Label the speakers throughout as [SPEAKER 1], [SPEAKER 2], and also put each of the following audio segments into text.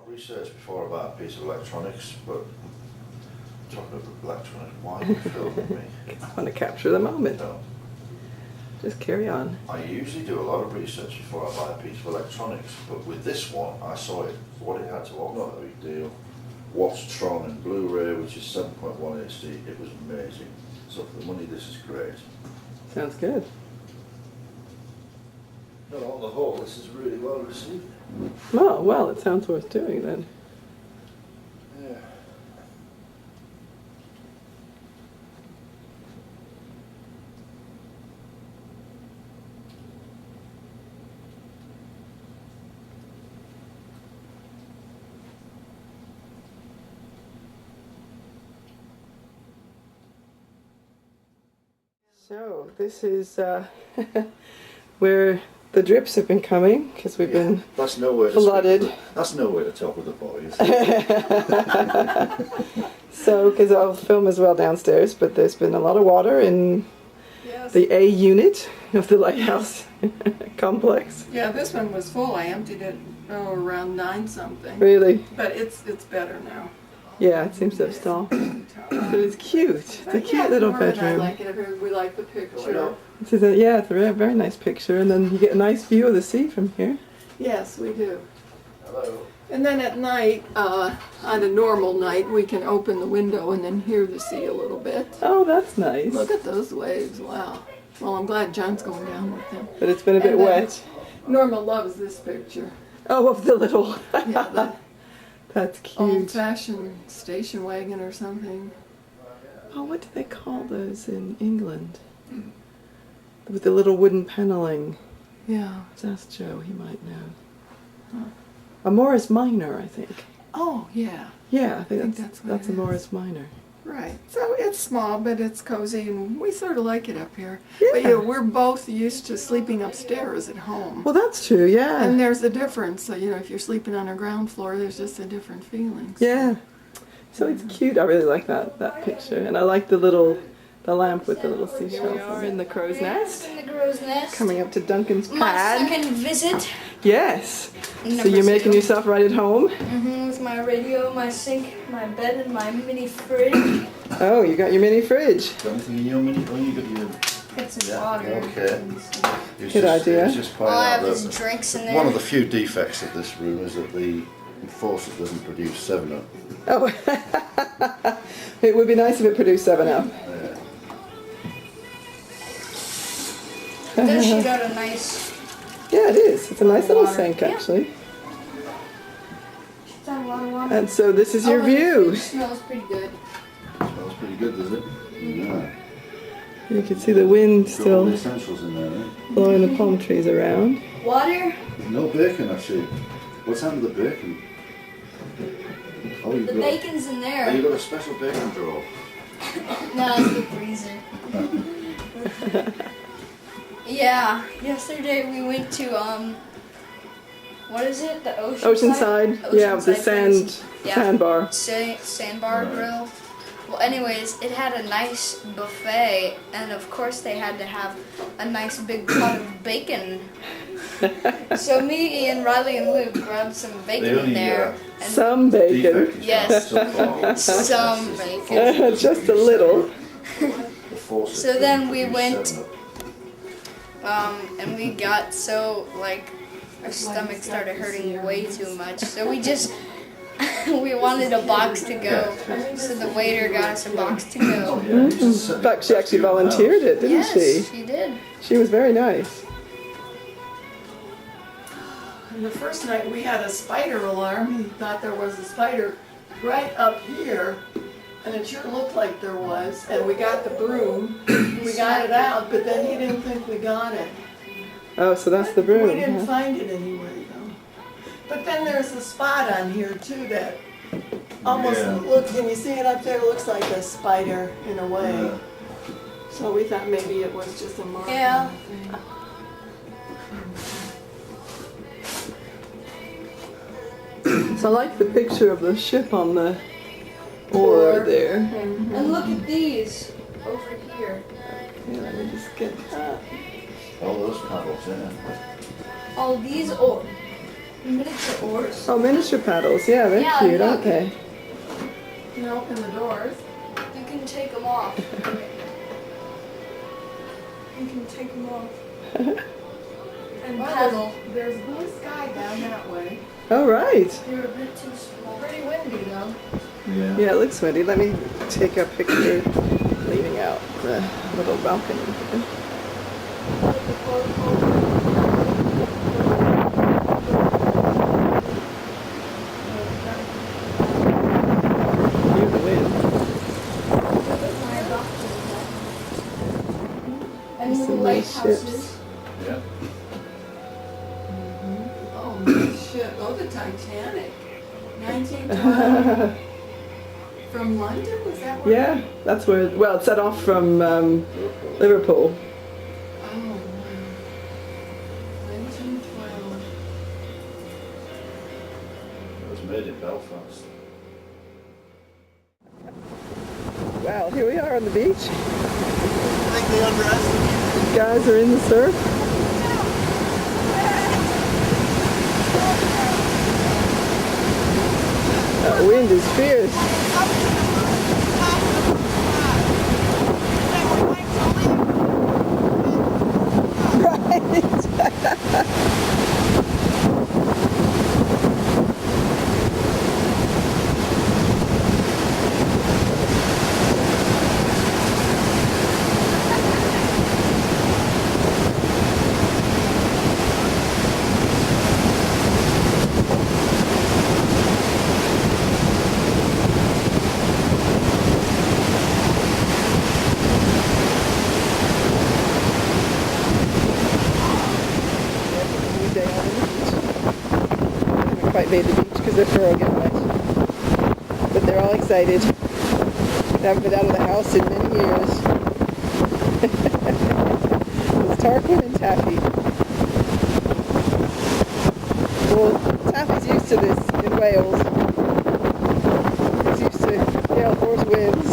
[SPEAKER 1] research before I buy a piece of electronics, but talking of electronics, why are you filming me?
[SPEAKER 2] I want to capture the moment.
[SPEAKER 1] No.
[SPEAKER 2] Just carry on.
[SPEAKER 1] I usually do a lot of research before I buy a piece of electronics, but with this one, I saw it, what it had to offer. Not a big deal. Watchtron and Blu-ray, which is 7.1 HD, it was amazing. So for the money, this is great.
[SPEAKER 2] Sounds good.
[SPEAKER 1] Not on the whole, this is really well received.
[SPEAKER 2] Oh, well, it sounds worth doing then.
[SPEAKER 1] Yeah.
[SPEAKER 2] So, this is where the drips have been coming, because we've been
[SPEAKER 1] That's no way to
[SPEAKER 2] flooded.
[SPEAKER 1] That's no way to talk with the boys.
[SPEAKER 2] So, because I'll film as well downstairs, but there's been a lot of water in the A unit of the lighthouse complex.
[SPEAKER 3] Yeah, this one was full. I emptied it around 9 something.
[SPEAKER 2] Really?
[SPEAKER 3] But it's better now.
[SPEAKER 2] Yeah, it seems to have stopped. But it's cute. It's a cute little bedroom.
[SPEAKER 3] I like it. We like the picture.
[SPEAKER 2] Yeah, it's a very nice picture, and then you get a nice view of the sea from here.
[SPEAKER 3] Yes, we do.
[SPEAKER 1] Hello.
[SPEAKER 3] And then at night, on a normal night, we can open the window and then hear the sea a little bit.
[SPEAKER 2] Oh, that's nice.
[SPEAKER 3] Look at those waves. Wow. Well, I'm glad John's going down with him.
[SPEAKER 2] But it's been a bit
[SPEAKER 3] And then
[SPEAKER 2] wet.
[SPEAKER 3] Norma loves this picture.
[SPEAKER 2] Oh, of the little...
[SPEAKER 3] Yeah,
[SPEAKER 2] That's
[SPEAKER 3] the
[SPEAKER 2] cute.
[SPEAKER 3] old-fashioned station wagon or something.
[SPEAKER 2] Oh, what do they call those in England? With the little wooden paneling.
[SPEAKER 3] Yeah.
[SPEAKER 2] Let's ask Joe, he might know. Huh. A Morris Minor, I think.
[SPEAKER 3] Oh, yeah.
[SPEAKER 2] Yeah, I think
[SPEAKER 3] that's what
[SPEAKER 2] that's
[SPEAKER 3] it
[SPEAKER 2] a
[SPEAKER 3] is.
[SPEAKER 2] Morris Minor.
[SPEAKER 3] Right. So it's small, but it's cozy, and we sort of like it up here.
[SPEAKER 2] Yeah.
[SPEAKER 3] But yeah, we're both used to sleeping upstairs at home.
[SPEAKER 2] Well, that's true, yeah.
[SPEAKER 3] And there's a difference. So, you know, if you're sleeping on a ground floor, there's just a different feeling.
[SPEAKER 2] Yeah. So it's cute. I really like that picture. And I like the lamp with the little seashells. We are in the crow's nest.
[SPEAKER 4] In the crow's nest.
[SPEAKER 2] Coming up to Duncan's
[SPEAKER 4] My
[SPEAKER 2] pad.
[SPEAKER 4] second visit.
[SPEAKER 2] Yes.
[SPEAKER 4] Number
[SPEAKER 2] So you're making
[SPEAKER 4] 2.
[SPEAKER 2] yourself right at home?
[SPEAKER 4] With my radio, my sink, my bed, and my mini fridge.
[SPEAKER 2] Oh, you got your mini fridge.
[SPEAKER 1] Got anything in your mini? Oh, you got your...
[SPEAKER 4] Get some
[SPEAKER 1] Yeah,
[SPEAKER 4] water.
[SPEAKER 1] okay.
[SPEAKER 2] Good idea.
[SPEAKER 1] It's just
[SPEAKER 4] All I have
[SPEAKER 1] pointing
[SPEAKER 4] is
[SPEAKER 1] out that
[SPEAKER 4] drinks in there.
[SPEAKER 1] one of the few defects of this room is that the faucet doesn't produce 7-Up.
[SPEAKER 2] Oh, it would be nice if it produced 7-Up.
[SPEAKER 4] Then she got a nice.
[SPEAKER 2] Yeah, it is. It's a nice little
[SPEAKER 4] Water.
[SPEAKER 2] sink,
[SPEAKER 4] Yeah.
[SPEAKER 2] actually.
[SPEAKER 4] She's got a lot of water.
[SPEAKER 2] And so this is your
[SPEAKER 4] Oh, and the
[SPEAKER 2] view.
[SPEAKER 4] fridge smells pretty good.
[SPEAKER 1] Smells pretty good, does it? Yeah.
[SPEAKER 2] You can see the wind
[SPEAKER 1] Got all
[SPEAKER 2] still
[SPEAKER 1] the essentials in there, eh?
[SPEAKER 2] blowing the palm trees around.
[SPEAKER 4] Water.
[SPEAKER 1] No bacon, actually. What's happened to the bacon? Oh, you've
[SPEAKER 4] The
[SPEAKER 1] got...
[SPEAKER 4] bacon's in
[SPEAKER 1] Oh,
[SPEAKER 4] there.
[SPEAKER 1] you've got a special bacon drawer.
[SPEAKER 4] No, it's the freezer. Yeah. Yesterday we went to what is it? The
[SPEAKER 2] Oceanside. Yeah, with the
[SPEAKER 4] place. Yeah.
[SPEAKER 2] sandbar.
[SPEAKER 4] Sandbar grill. Well, anyways, it had a nice buffet, and of course they had to have a nice big pot of bacon. So me, Ian, Riley, and Luke grabbed some bacon in there. And
[SPEAKER 2] Some bacon.
[SPEAKER 1] Defect is
[SPEAKER 4] Yes.
[SPEAKER 1] found so far.
[SPEAKER 4] some bacon.
[SPEAKER 2] Just a little.
[SPEAKER 1] The faucet
[SPEAKER 4] So then
[SPEAKER 1] doesn't
[SPEAKER 4] we
[SPEAKER 1] produce
[SPEAKER 4] went-
[SPEAKER 1] 7-Up.
[SPEAKER 4] And we got so, like, our stomach started hurting way too much. So we just, we wanted a box to go. So the waiter got us a box to go.
[SPEAKER 2] In fact, she actually volunteered it, didn't
[SPEAKER 4] Yes, she did.
[SPEAKER 2] she? She was very nice.
[SPEAKER 3] And the first night we had a spider alarm. He thought there was a spider right up here, and it sure looked like there was. And we got the broom, we got it out, but then he didn't think we got it.
[SPEAKER 2] Oh, so that's the broom.
[SPEAKER 3] We didn't
[SPEAKER 2] huh?
[SPEAKER 3] find it anywhere though. But then there's a spot on here too that almost
[SPEAKER 1] Yeah.
[SPEAKER 3] looks, can you see it up there? It looks like a spider in a way.
[SPEAKER 1] Yeah.
[SPEAKER 3] So we thought maybe it was just a mark.
[SPEAKER 4] Yeah.
[SPEAKER 2] So I like the picture of the ship on the oar there.
[SPEAKER 4] And look at these over here.
[SPEAKER 2] Okay, let me just get that.
[SPEAKER 1] All those paddles, yeah.
[SPEAKER 4] All these, oh, Miniature oars.
[SPEAKER 2] Oh, miniature paddles. Yeah, they're
[SPEAKER 4] Yeah,
[SPEAKER 2] cute,
[SPEAKER 4] look.
[SPEAKER 2] aren't they?
[SPEAKER 3] You can open the doors.
[SPEAKER 4] You can take them off. You can take them off. And paddle.
[SPEAKER 3] There's blue sky down that way.
[SPEAKER 2] All right.
[SPEAKER 4] They're a bit too small.
[SPEAKER 3] Pretty windy though.
[SPEAKER 2] Yeah, it looks windy. Let me take a picture leaning out the little balcony here. Hear the wind.
[SPEAKER 4] And
[SPEAKER 2] Some
[SPEAKER 4] little
[SPEAKER 2] nice
[SPEAKER 4] lighthouses.
[SPEAKER 2] ships.
[SPEAKER 1] Yeah.
[SPEAKER 3] Oh, nice ship. Oh, the Titanic. 1912. From London? Was that where?
[SPEAKER 2] Yeah, that's where. Well, it set off from Liverpool.
[SPEAKER 3] Oh, wow. 1912.
[SPEAKER 1] It was made in Belfast.
[SPEAKER 2] Wow, here we are on the beach.
[SPEAKER 1] I think they underestimated.
[SPEAKER 2] Guys are in the surf. That wind is fierce. New day on the beach. They haven't quite made the beach because they're frozen wet. But they're all excited. They haven't been out of the house in many years. It's Tarquin and Taffy. Well, Taffy's used to this in Wales. He's used to gale force winds.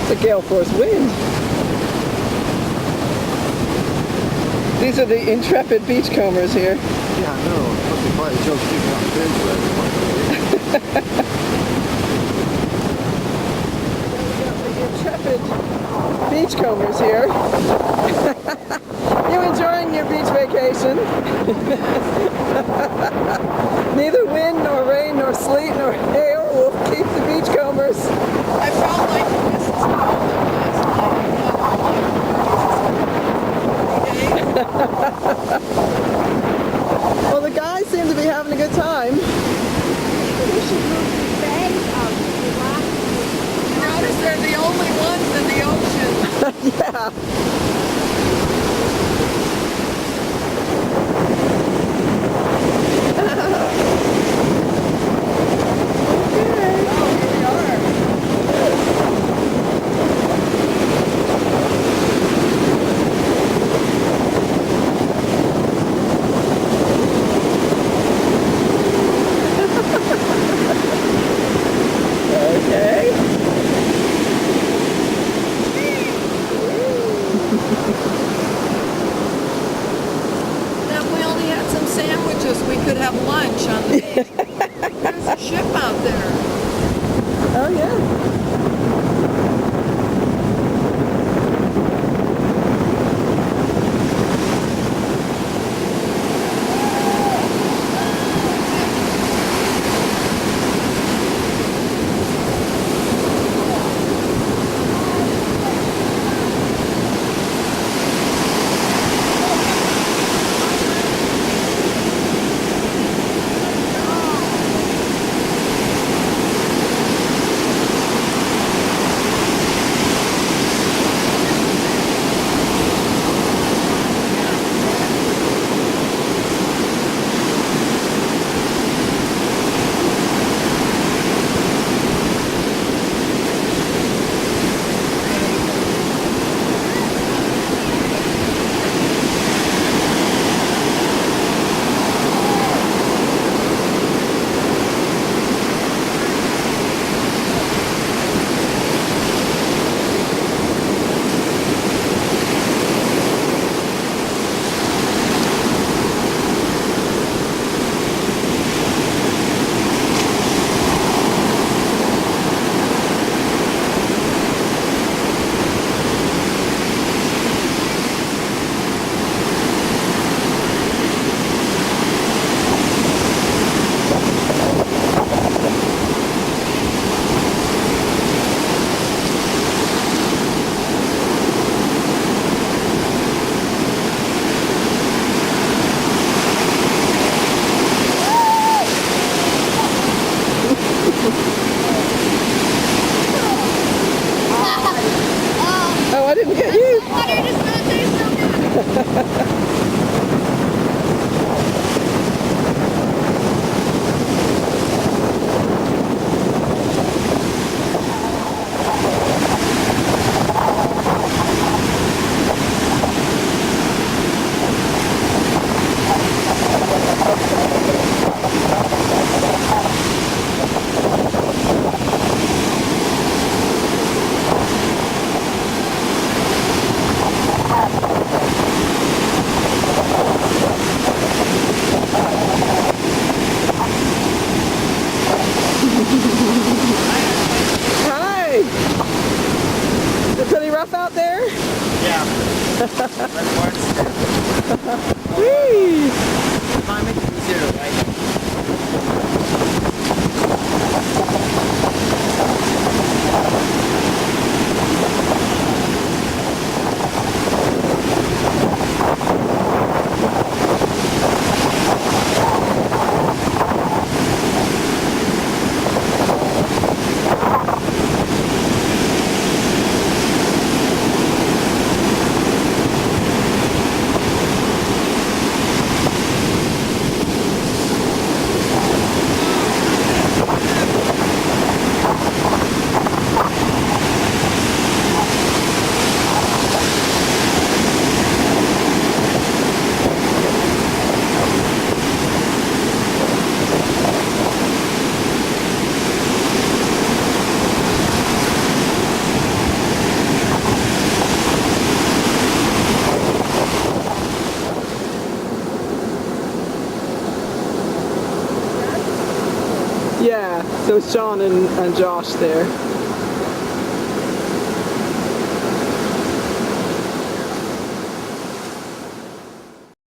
[SPEAKER 2] It's a gale force wind. These are the intrepid beachcombers here.
[SPEAKER 5] Yeah, I know. It must be quite a job keeping up the
[SPEAKER 2] The intrepid beachcombers here. You enjoying your beach vacation? Neither wind nor rain nor sleet nor hail will keep the beachcombers.
[SPEAKER 3] I felt like this is cold.
[SPEAKER 2] Whee!
[SPEAKER 6] If I make it zero, right?
[SPEAKER 2] Yeah, so it's John and Josh there.